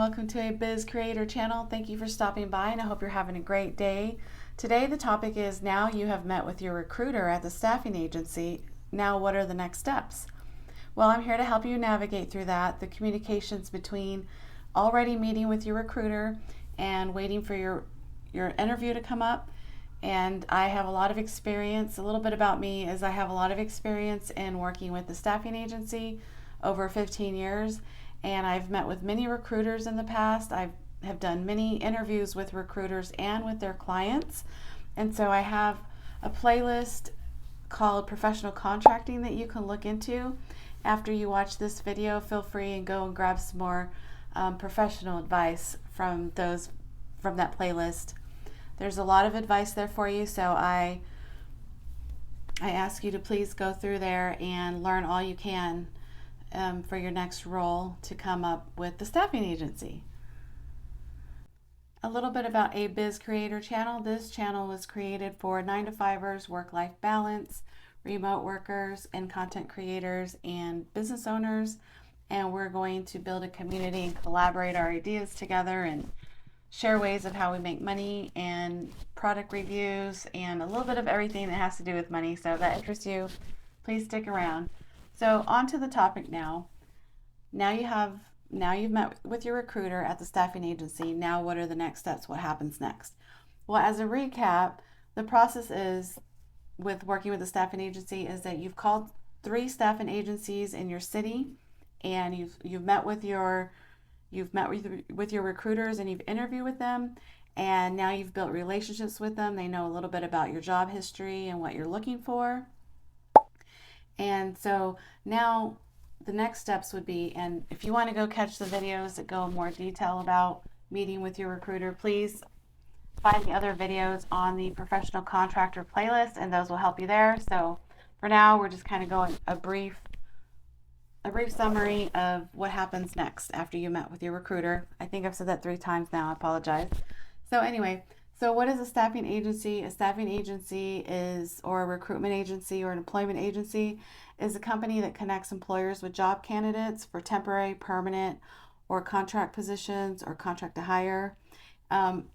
welcome to a Biz Creator channel. Thank you for stopping by and I hope you're having a great day. Today the topic is, now you have met with your recruiter at the staffing agency. Now what are the next steps? Well, I'm here to help you navigate through that, the communications between already meeting with your recruiter and waiting for your interview to come up. And I have a lot of experience. A little bit about me is I have a lot of experience in working with the staffing agency, over 15 years. And I've met with many recruiters in the past. I have done many interviews with recruiters and with their clients. And so I have a playlist called Professional Contracting that you can look into. After you watch this video, feel free and go and grab some more professional advice from that playlist. There's a lot of advice there for you, so I ask you to please go through there and learn all you can for your next role to come up with the staffing agency. A little bit about a Biz Creator channel. This channel was created for 9-to-5ers, work-life balance, remote workers, and content creators and business owners. And we're going to build a community and collaborate our ideas together and share ways of how we make money and product reviews and a little bit of everything that has to do with money. So if that interests you, please stick around. So on to the topic now. Now you've met with your recruiter at the staffing agency. Now what are the next steps? What happens next? Well, as a recap, the process is with working with the staffing agency is that you've called 3 staffing agencies in your city, and you've met with your recruiters and you've interviewed with them, and now you've built relationships with them. They know a little bit about your job history and what you're looking for. And so now the next steps would be, and if you want to go catch the videos that go in more detail about meeting with your recruiter, please find the other videos on the Professional Contractor playlist, and those will help you there. So for now, we're just kind of going a brief summary of what happens next after you met with your recruiter. I think I've said that 3 times now. I apologize. So anyway, so what is a staffing agency? A staffing agency is, or a recruitment agency or an employment agency, is a company that connects employers with job candidates for temporary, permanent, or contract positions or contract to hire.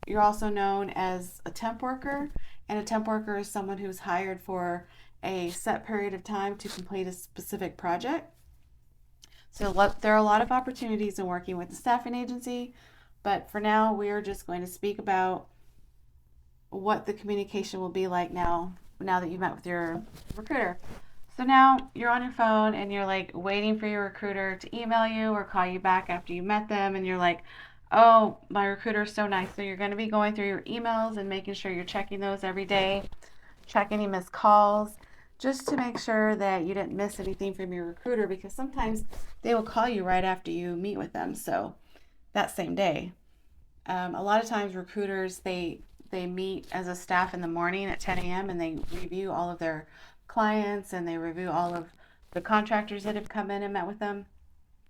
You're also known as a temp worker, and a temp worker is someone who's hired for a set period of time to complete a specific project. So there are a lot of opportunities in working with the staffing agency, but for now we are just going to speak about what the communication will be like now that you've met with your recruiter. So now you're on your phone and you're like waiting for your recruiter to email you or call you back after you met them, and you're like, oh, my recruiter is so nice. So you're going to be going through your emails and making sure you're checking those every day, check any missed calls, just to make sure that you didn't miss anything from your recruiter, because sometimes they will call you right after you meet with them, so that same day. A lot of times recruiters, they meet as a staff in the morning at 10 a.m. and they review all of their clients and they review all of the contractors that have come in and met with them,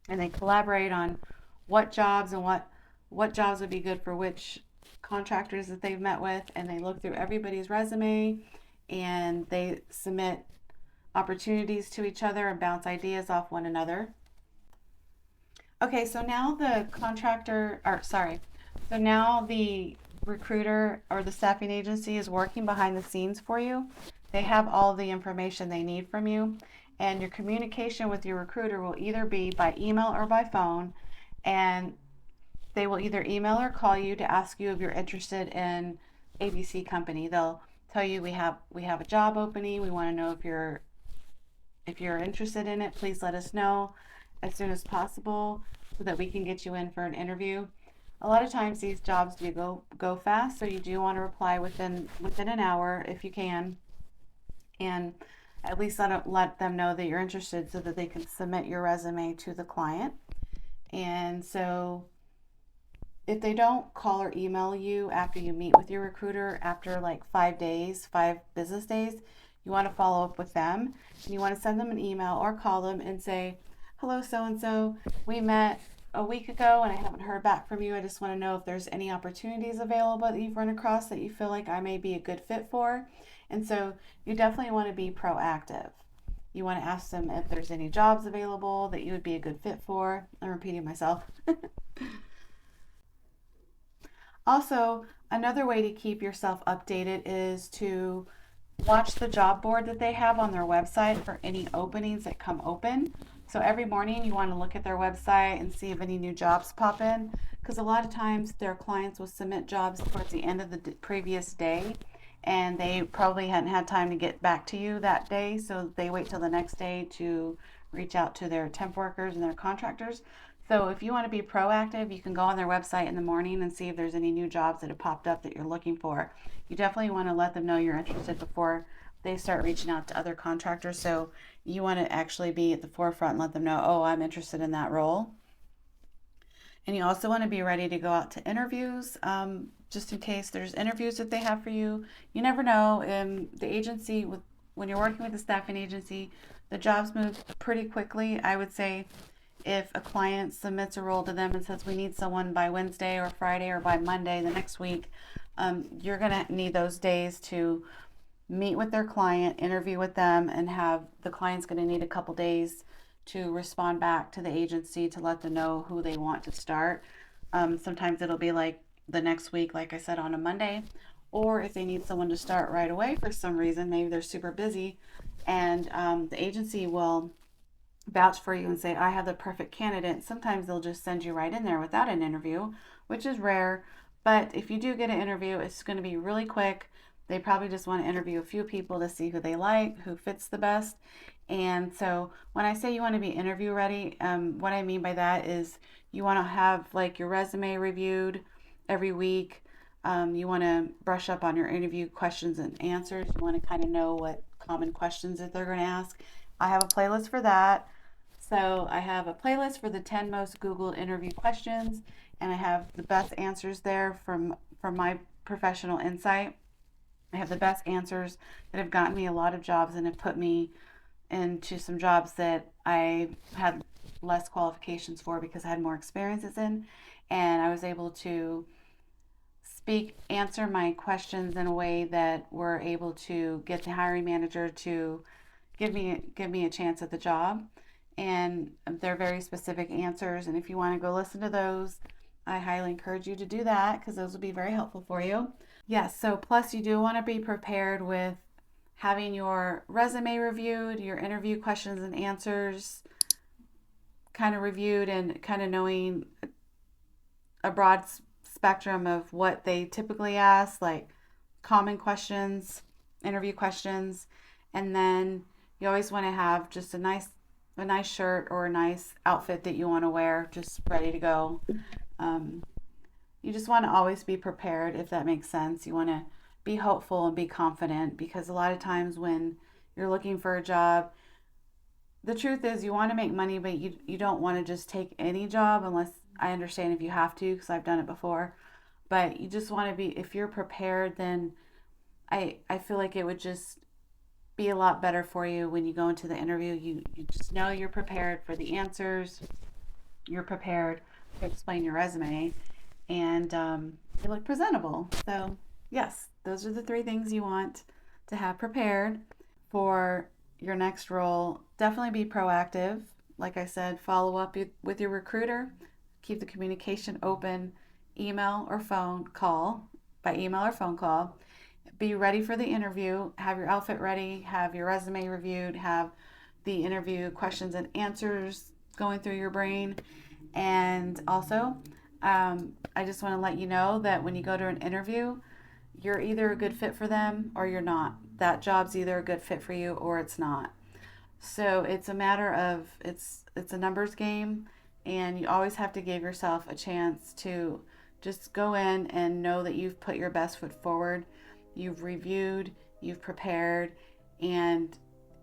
and they collaborate on what jobs and what jobs would be good for which contractors that they've met with, and they look through everybody's resume and they submit opportunities to each other and bounce ideas off one another. Okay, so now now the recruiter or the staffing agency is working behind the scenes for you. They have all the information they need from you, and your communication with your recruiter will either be by email or by phone, and they will either email or call you to ask you if you're interested in ABC company. They'll tell you, we have a job opening, we want to know if you're interested in it. Please let us know as soon as possible so that we can get you in for an interview. A lot of times these jobs do go fast, so you do want to reply within an hour if you can, and at least let them know that you're interested so that they can submit your resume to the client. And so if they don't call or email you after you meet with your recruiter after like 5 business days, you want to follow up with them, and you want to send them an email or call them and say, hello, so-and-so, we met a week ago and I haven't heard back from you. I just want to know if there's any opportunities available that you've run across that you feel like I may be a good fit for. And so you definitely want to be proactive. You want to ask them if there's any jobs available that you would be a good fit for. I'm repeating myself. Also, another way to keep yourself updated is to watch the job board that they have on their website for any openings that come open. So every morning you want to look at their website and see if any new jobs pop in, because a lot of times their clients will submit jobs towards the end of the previous day, and they probably hadn't had time to get back to you that day, so they wait till the next day to reach out to their temp workers and their contractors. So if you want to be proactive, you can go on their website in the morning and see if there's any new jobs that have popped up that you're looking for. You definitely want to let them know you're interested before they start reaching out to other contractors. So you want to actually be at the forefront and let them know, oh, I'm interested in that role. And you also want to be ready to go out to interviews, just in case there's interviews that they have for you. You never know. The agency, when you're working with a staffing agency, the jobs move pretty quickly. I would say if a client submits a role to them and says we need someone by Wednesday or Friday or by Monday the next week, you're going to need those days to meet with their client, interview with them, and have the client's going to need a couple days to respond back to the agency to let them know who they want to start. Sometimes it'll be like the next week, like I said, on a Monday, or if they need someone to start right away for some reason, maybe they're super busy, and the agency will vouch for you and say, I have the perfect candidate. Sometimes they'll just send you right in there without an interview, which is rare. But if you do get an interview, it's going to be really quick. They probably just want to interview a few people to see who they like, who fits the best. And so when I say you want to be interview ready, what I mean by that is you want to have like your resume reviewed every week. You want to brush up on your interview questions and answers. You want to kind of know what common questions that they're going to ask. I have a playlist for that. So I have a playlist for the 10 most Googled interview questions, and I have the best answers there from my professional insight. I have the best answers that have gotten me a lot of jobs and have put me into some jobs that I had less qualifications for because I had more experiences in, and I was able to answer my questions in a way that were able to get the hiring manager to give me a chance at the job. And they're very specific answers, and if you want to go listen to those, I highly encourage you to do that because those will be very helpful for you. Yes, so plus you do want to be prepared with having your resume reviewed, your interview questions and answers kind of reviewed, and kind of knowing a broad spectrum of what they typically ask, like common questions, interview questions, and then you always want to have just a nice shirt or a nice outfit that you want to wear, just ready to go. Um, you just want to always be prepared, if that makes sense. You want to be hopeful and be confident, because a lot of times when you're looking for a job, the truth is you want to make money, but you don't want to just take any job, unless I understand if you have to, because I've done it before. But you just want to be, if you're prepared, then I feel like it would just be a lot better for you when you go into the interview. You just know you're prepared for the answers, you're prepared to explain your resume, and you look presentable. So, yes, those are the three things you want to have prepared for your next role. Definitely be proactive. Like I said, follow up with your recruiter, keep the communication open, email or phone call, by email or phone call. Be ready for the interview, have your outfit ready, have your resume reviewed, have the interview questions and answers going through your brain. And also, I just want to let you know that when you go to an interview, you're either a good fit for them or you're not. That job's either a good fit for you or it's not. So it's a matter of, it's a numbers game, and you always have to give yourself a chance to just go in and know that you've put your best foot forward. You've reviewed, you've prepared, and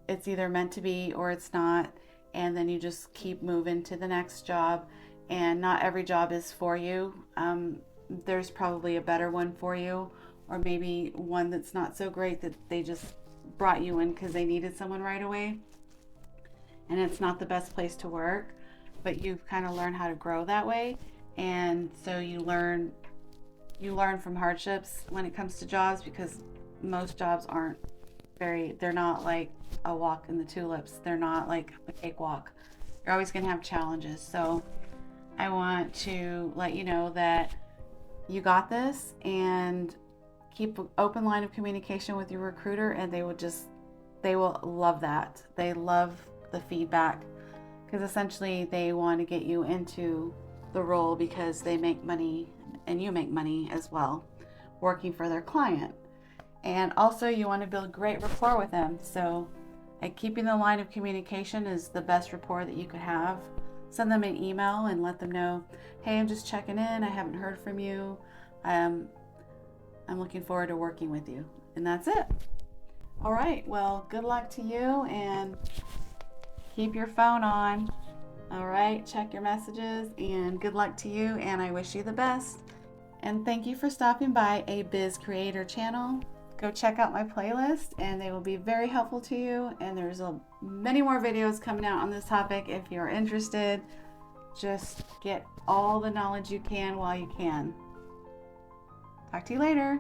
it's either meant to be or it's not. And then you just keep moving to the next job. And not every job is for you. There's probably a better one for you, or maybe one that's not so great that they just brought you in because they needed someone right away. And it's not the best place to work, but you've kind of learned how to grow that way. And so you learn from hardships when it comes to jobs, because most jobs they're not like a walk in the tulips. They're not like a cakewalk. You're always going to have challenges. So I want to let you know that you got this, and keep an open line of communication with your recruiter, and they will love that. They love the feedback because essentially they want to get you into the role because they make money and you make money as well working for their client. And also you want to build great rapport with them. So keeping the line of communication is the best rapport that you could have. Send them an email and let them know, hey, I'm just checking in. I haven't heard from you. I'm looking forward to working with you. And that's it. All right. Well, good luck to you, and keep your phone on. All right. Check your messages, and good luck to you. And I wish you the best. And thank you for stopping by A Biz Creator channel. Go check out my playlist and they will be very helpful to you. And there's many more videos coming out on this topic if you're interested. Just get all the knowledge you can while you can. Talk to you later.